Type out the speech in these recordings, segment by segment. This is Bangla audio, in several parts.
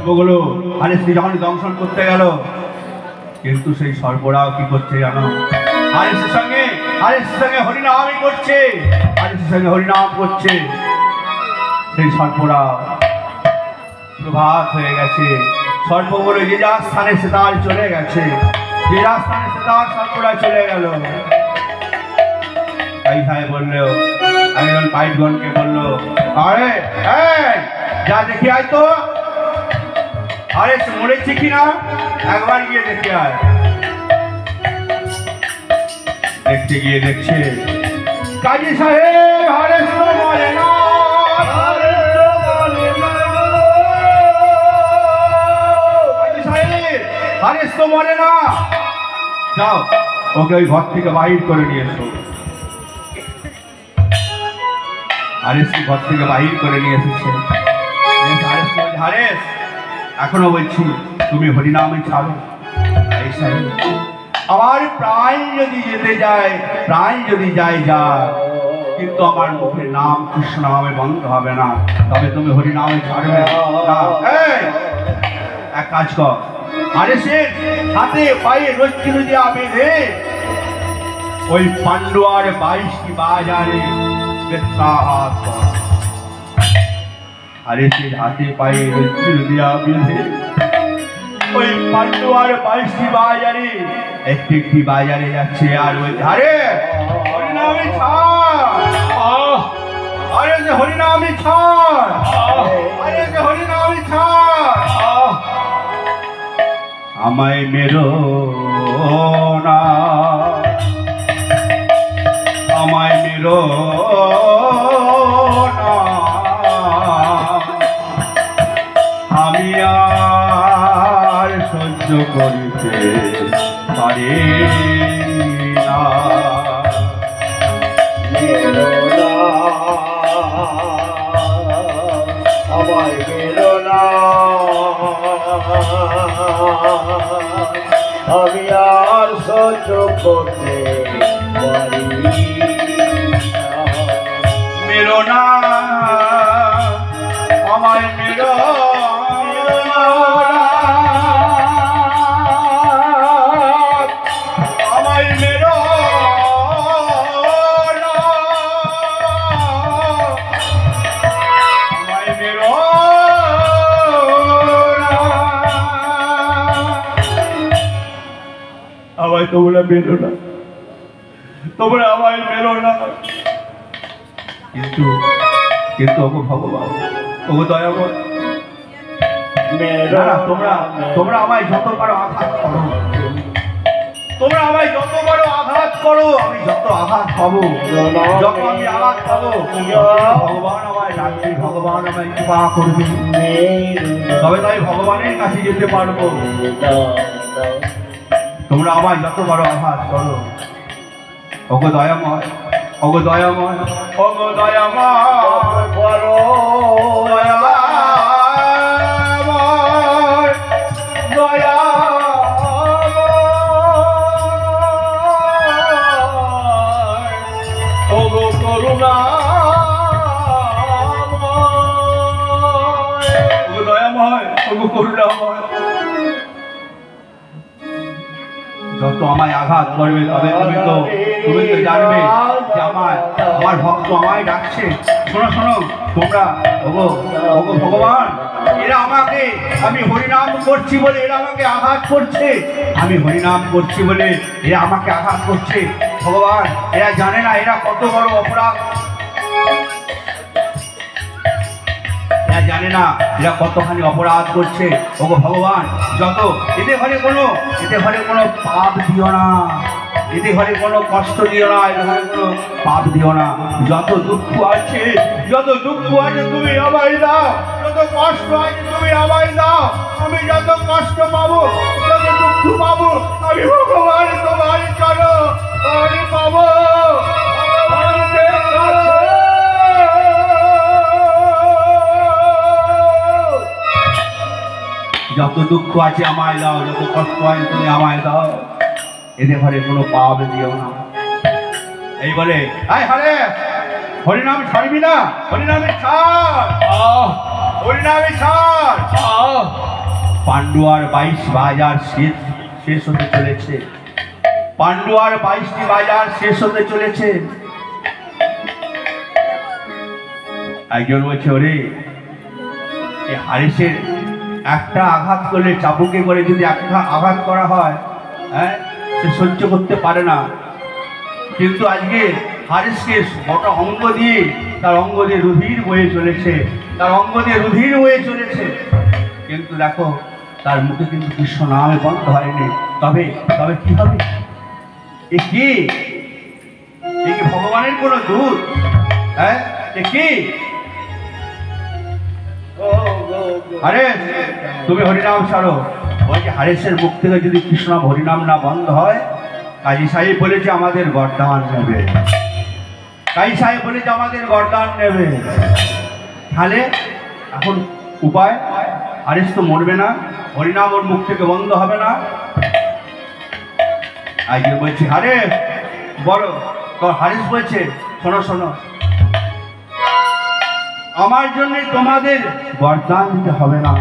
সর্পগুলো হারেসকে যখন দংশন করতে গেল, কিন্তু সেই সর্পরাও কি করছে জানো? হারেসের সঙ্গে হরিনামই করছে, হারেসের সঙ্গে হরিনাম করছে। সেই সর্পরা প্রভাত হয়ে গেছে, সর্পগুলো যে যার স্থানে সে তার চলে গেছে, যে যার স্থানে সে তার সর্পরা চলে গেল। তাই ভাই বললো, একজন পাইটগণকে বললো, আরে যা দেখে আয় তো, আরে মরেছে কিনা একবার গিয়ে দেখে আয়। দেখতে গিয়ে দেখছে কাজী সাহেব হারেস তো মরে না, কাজী সাহেব হারেস তো মরে না, যাও ওকে ওই ঘর থেকে বাহির করে নিয়ে এসো। হারেসকে ঘর থেকে বাহির করে নিয়ে এসেছে। হারেস এখনো বলছি তুমি হরিনামে ছাড়ো। আমার প্রাণ যদি যেতে যায়, প্রাণ যদি যায় যা, কিন্তু আমার মুখে নাম কৃষ্ণ নামে বন্ধ হবে না, তবে তুমি হরিনামে ছাড়বে না। এক কাজ কর, হারেসের হাতে পায়ে রজ্জু দিয়া বেঁধে ওই পান্ডুয়ার 22টি বাজারে বেত্রাঘাত কর। হারেসের হাতে পায়ে রজ্জু দিয়া বেঁধে ওই পান্ডুয়ার 22টি বাজারে একটি বাজারে যাচ্ছে আর বলছে, আরে হরিনামে ছাড়, আরে যে হরিনামে ছাড়, আরে যে হরিনামে ছাড়, আমায় মেরো না, আমায় মেরো না, আমি আর সহ্য করিতে পারি না। মেরো না, আমায় মেরো না, আমি আর সহ্য করতে পারি না। মেরো না, আমায় মেরো না, আমায় মেরো না, আমায় মেরো না, আমায় তোমরা মেরো না, তোমরা আমায় মেরো না। কিন্তু কিন্তু ওগো ভগবান, ওগো দয়াময়, তোমরা আমায় যত পারো আঘাত করো, তোমরা আমায় যত পারো আঘাত করো, আমি যত আঘাত পাবো, যত আমি আঘাত পাবো, ভগবান আমায় ডাকবে, ভগবান আমায় কৃপা করবে, তবে তাই ভগবানের কাছে যেতে পারবো। তোমরা আমায় যত পারো আঘাত করো, ওগো দয়াময়, ওগো দয়াময়, ওগো দয়াময়, করো দয়াময়, দয়াময়, ওগো করুণাময়, ওগো দয়াময়, ওগো করুণাময়, যত আমায় আঘাত করবে তবে তুমি তো জানবে যে আমার ভক্ত আমায় ডাকছে। শোনো শোনো তোমরা, ওগো ওগো ভগবান, এরা আমাকে, আমি হরিনাম করছি বলে এরা আমাকে আঘাত করছে, আমি হরিনাম করছি বলে এরা আমাকে আঘাত করছে। ভগবান এরা জানে না এরা কত বড় অপরাধ, এরা জানে না এরা কতখানি অপরাধ করছে। ওগো ভগবান, যত এদের ঘরে কোনো পাপ দিও না, এদের ঘরে কোনো কষ্ট দিও না, এদের ঘরে কোনো পাপ দিও না। যত দুঃখ আছে তুমি আমায় দাও, যত কষ্ট আছে তুমি আমায় দাও, আমি যত কষ্ট পাবো, যত দুঃখ পাবো, আমি ভগবান তোমার চলো আমি পাবো। যত দুঃখ আছে আমায় দাও, যত কষ্ট আছে তুমি আমায় দাও, এদের ঘরে কোনো পাপ দিও না। এই বলে আরে হরিনাম ছাড়বি না, হরিনামে ছাড়, হরিনামে ছাড়। পাণ্ডুয়ার 22 বাজার শেষ হতে চলেছে। পাণ্ডুয়ার 22টি বাজার শেষ হতে চলেছে। একজন বলছে, ওরে এই হারিসের একটা আঘাত করলে, চাবুকে করে যদি একটা আঘাত করা হয়, হ্যাঁ, সে সহ্য করতে পারে না। কিন্তু আজকে হারিসকে গোটা অঙ্গ দিয়ে, তার অঙ্গ দিয়ে রুধির বয়ে চলেছে, তার অঙ্গ দিয়ে রুধির বয়ে চলেছে, কিন্তু দেখো তার মুখে কিন্তু কৃষ্ণ নামে বন্ধ হয়নি। তবে তবে কি হবে? এ কি ভগবানের কোন দূত? হ্যাঁ, এ কি? আরে তুমি হরিনাম ছাড়ো। ওই যে হারেসের মুখ থেকে যদি কৃষ্ণ হরিনাম না বন্ধ হয়, কাজী সাহেব বলেছে আমাদের গরদান নেবে। কাজী সাহেব বলেছে আমাদের গরদান নেবে। তাহলে এখন উপায়? হারেস তো মরবে না, হরিনাম ওর মুখ থেকে বন্ধ হবে না। আজকে বলছি, হারেস বলো। তো হারেস বলছে, শোনো শোনো, আমার জন্য তোমাদের গরদান দিতে হবে না,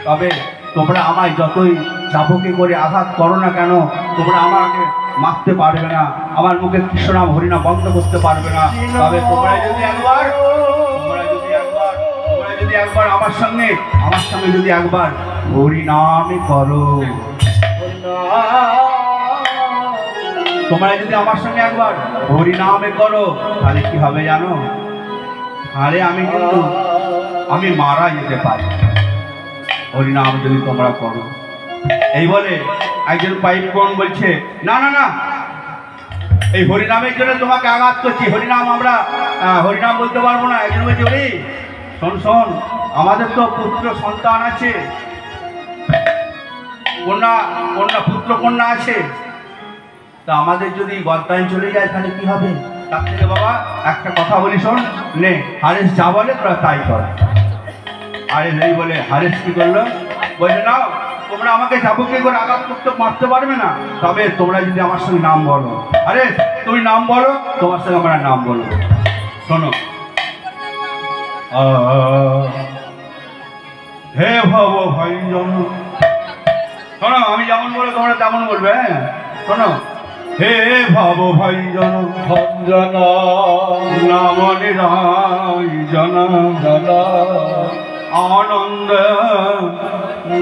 তবে তোমরা আমায় যতই চাবুকে করে আঘাত করো না কেন, তোমরা আমাকে মারতে পারবে না, আমার মুখে কৃষ্ণনাম হরিনাম বন্ধ করতে পারবে না। তবে তোমরা যদি একবার আমার সঙ্গে যদি একবার হরিনামই করো, তোমরা যদি আমার সঙ্গে একবার হরিনামে করো, তাহলে কি হবে জানো? আরে আমি মারা যেতে পারি হরিনাম যদি তোমরা করো। এই বলে একজন পাইপ কোন বলছে, না না না, এই হরিনামের জন্য তোমাকে আঘাত করছি, হরিনাম আমরা হরিনাম বলতে পারবো না। একজন বলছে, ওরে শোন শোন, আমাদের তো পুত্র সন্তান আছে, পুত্র কন্যা আছে, তা আমাদের যদি গরদান চলে যায় তাহলে কি হবে? তার থেকে বাবা একটা কথা বলি, শোন নে, হারেস যা বলে তোরা তাই কর। আরে এই বলে হারেস কি করলো? বলছে, না তোমরা আমাকে চাবুকে করে আঘাত করতে মারতে পারবে না, তবে তোমরা যদি আমার সঙ্গে নাম বলো। আরে তুমি নাম বলো, তোমার সঙ্গে আমরা নাম বলবো। শোনো, হে ভব ভঞ্জন, শোনো আমি যেমন বলো তোমরা তেমন বলবে। হ্যাঁ শোনো, হে ভব ভঞ্জন ভঞ্জন নাম নিরঞ্জন আনন্দ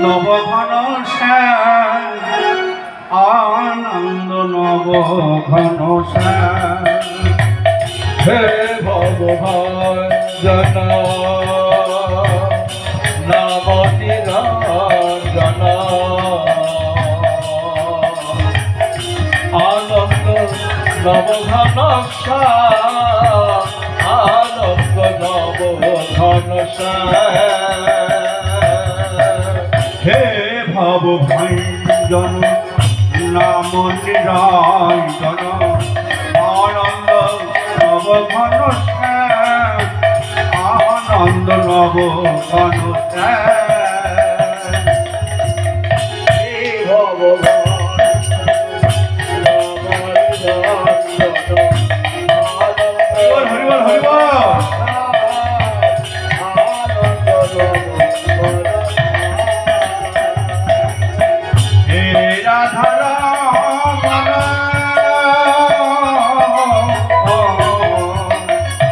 নবঘন শ্যাম, আনন্দ নবঘন শ্যাম। হে ভব ভঞ্জন নাম নিরঞ্জন আনন্দ নবঘন শ্যাম, আনন্দ নবঘন শ্যাম। হে ভব ভঞ্জন নাম নিরঞ্জন আনন্দ নবঘন শ্যাম, আনন্দ নবঘন শ্যাম। হে ভব হরিবল হরিবল হরিবল। হে রাধা রমণ,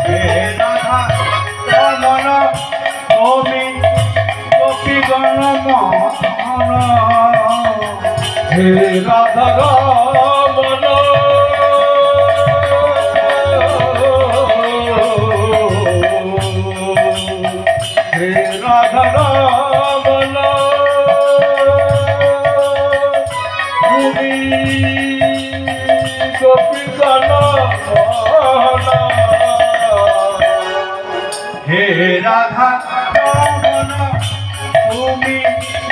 হে রাধা রমণ তুমি গোপীগণ মোহন। হে রাধা রমণ হে রাধা রমণ তুমি গোপীগণ মোহন। হে রাধা রমণ তুমি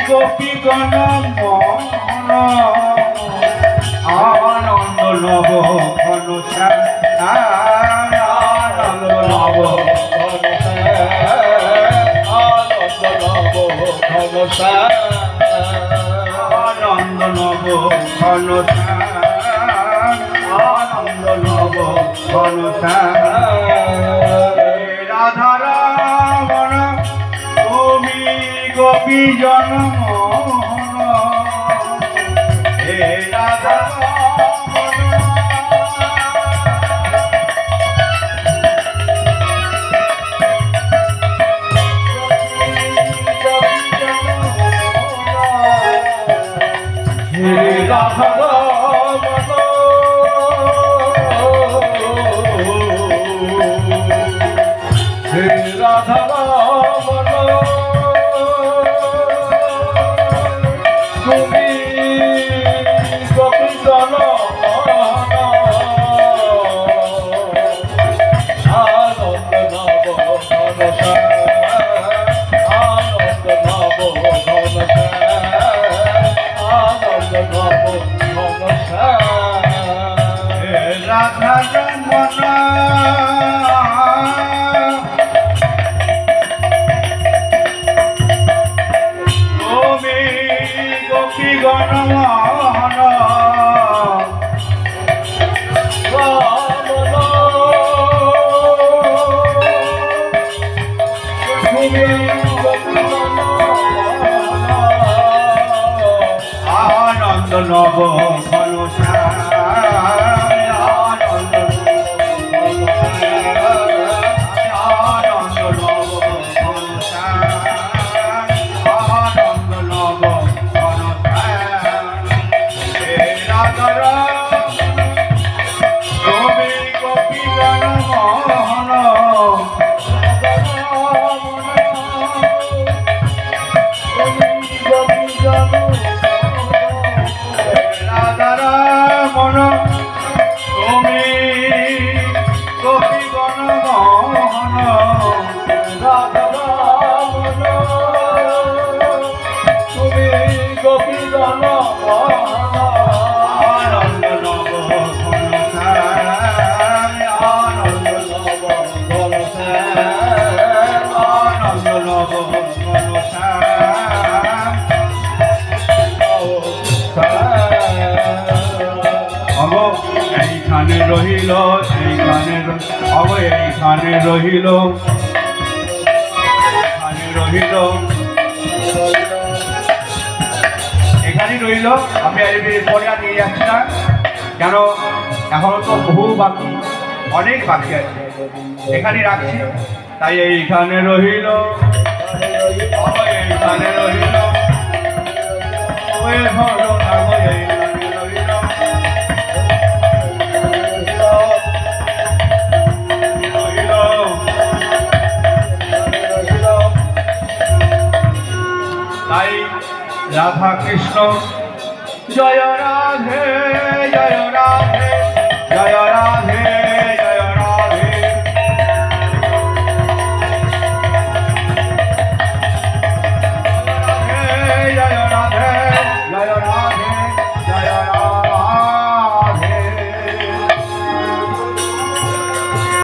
গোপীগণ মোহন, আনন্দ নব ঘন শ্যাম, আনন্দ নব ঘন শ্যাম, আনন্দ নব ঘন শ্যাম, আনন্দ নব ঘন শ্যাম, আনন্দ নব ঘন শ্যাম। রাধা রমণ তুমি গোপী জনমোহন হে রাধা হে রাধা হে রাধা রমন তুমি গোপী জনমোহন আনন্দ নব ঘনশ্যাম আনন্দ নব ঘনশ্যাম আনন্দ নব ঘনশ্যাম হে রাধা রমন গোপী গণমোহন আনন্দ নব ঘনশ্যাম আনন্দ আনন্দ নব ঘনশ্যাম আনন্দ নব ঘনশ্যাম হে রাধা গোপী গোপী গণমোহন রাধা রমন তুমি গোপী গণমোহন রাধা রমন তুমি গোপী জনমোহন আনন্দ নব ঘনশ্যাম আনন্দ নব ঘনশ্যাম আনন্দ নব ঘনশ্যাম অগ এইখানে রহিল এইখানে অগ এইখানে রহিল এখানে রহিল এখানেই রইল। আমি পরে আর নিয়ে যাচ্ছি না, কেন এখনো তো বহু বাকি, অনেক বাকি আছে, এখানেই রাখছি। তাই এইখানে রহিল এইখানে রহিল ওই হলো এইখানে রহিল রহিল। তাই রাধা কৃষ্ণ জয় রাধে জয় রাধে।